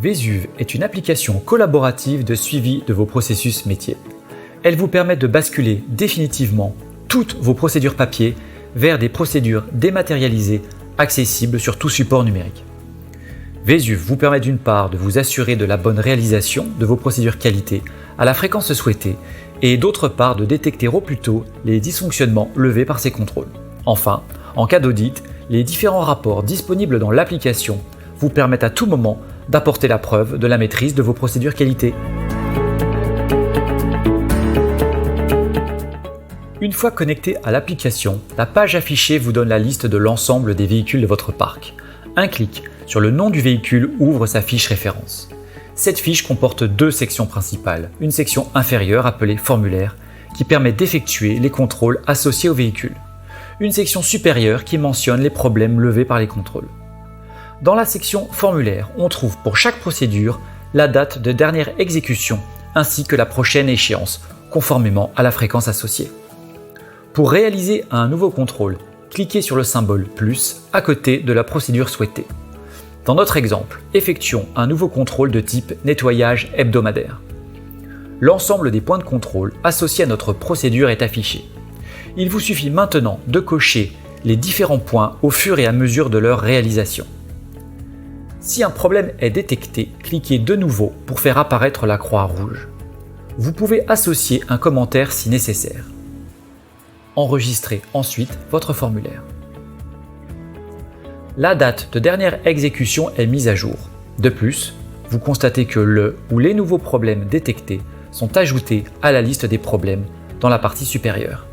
Vésuve est une application collaborative de suivi de vos processus métiers. Elle vous permet de basculer définitivement toutes vos procédures papier vers des procédures dématérialisées accessibles sur tout support numérique. Vésuve vous permet d'une part de vous assurer de la bonne réalisation de vos procédures qualité à la fréquence souhaitée et d'autre part de détecter au plus tôt les dysfonctionnements levés par ces contrôles. Enfin, en cas d'audit, les différents rapports disponibles dans l'application vous permettent à tout moment d'apporter la preuve de la maîtrise de vos procédures qualité. Une fois connecté à l'application, la page affichée vous donne la liste de l'ensemble des véhicules de votre parc. Un clic sur le nom du véhicule ouvre sa fiche référence. Cette fiche comporte deux sections principales. Une section inférieure appelée formulaire qui permet d'effectuer les contrôles associés au véhicule. Une section supérieure qui mentionne les problèmes levés par les contrôles. Dans la section formulaire, on trouve pour chaque procédure la date de dernière exécution ainsi que la prochaine échéance, conformément à la fréquence associée. Pour réaliser un nouveau contrôle, cliquez sur le symbole plus à côté de la procédure souhaitée. Dans notre exemple, effectuons un nouveau contrôle de type nettoyage hebdomadaire. L'ensemble des points de contrôle associés à notre procédure est affiché. Il vous suffit maintenant de cocher les différents points au fur et à mesure de leur réalisation. Si un problème est détecté, cliquez de nouveau pour faire apparaître la croix rouge. Vous pouvez associer un commentaire si nécessaire. Enregistrez ensuite votre formulaire. La date de dernière exécution est mise à jour. De plus, vous constatez que le ou les nouveaux problèmes détectés sont ajoutés à la liste des problèmes dans la partie supérieure.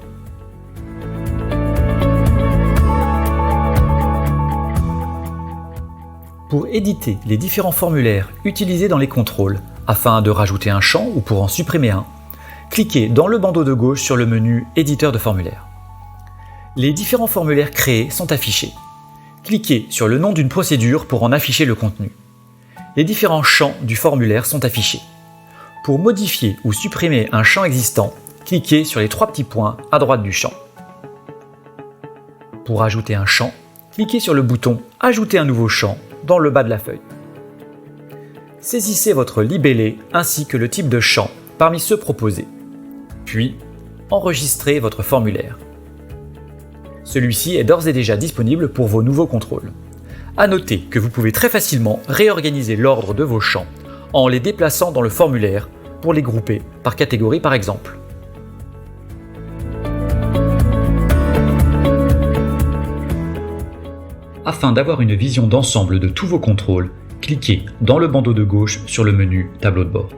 Pour éditer les différents formulaires utilisés dans les contrôles, afin de rajouter un champ ou pour en supprimer un, cliquez dans le bandeau de gauche sur le menu « Éditeur de formulaires ». Les différents formulaires créés sont affichés. Cliquez sur le nom d'une procédure pour en afficher le contenu. Les différents champs du formulaire sont affichés. Pour modifier ou supprimer un champ existant, cliquez sur les trois petits points à droite du champ. Pour ajouter un champ, cliquez sur le bouton « Ajouter un nouveau champ » dans le bas de la feuille. Saisissez votre libellé ainsi que le type de champ parmi ceux proposés. Puis, enregistrez votre formulaire. Celui-ci est d'ores et déjà disponible pour vos nouveaux contrôles. À noter que vous pouvez très facilement réorganiser l'ordre de vos champs en les déplaçant dans le formulaire pour les grouper par catégorie par exemple. Afin d'avoir une vision d'ensemble de tous vos contrôles, cliquez dans le bandeau de gauche sur le menu « Tableau de bord ».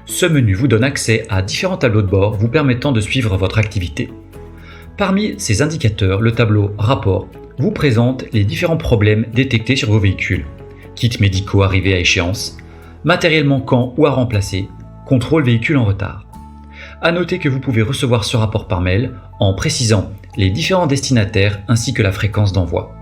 Ce menu vous donne accès à différents tableaux de bord vous permettant de suivre votre activité. Parmi ces indicateurs, le tableau « Rapport » vous présente les différents problèmes détectés sur vos véhicules, kits médicaux arrivés à échéance, matériel manquant ou à remplacer, contrôle véhicule en retard. À noter que vous pouvez recevoir ce rapport par mail en précisant les différents destinataires ainsi que la fréquence d'envoi.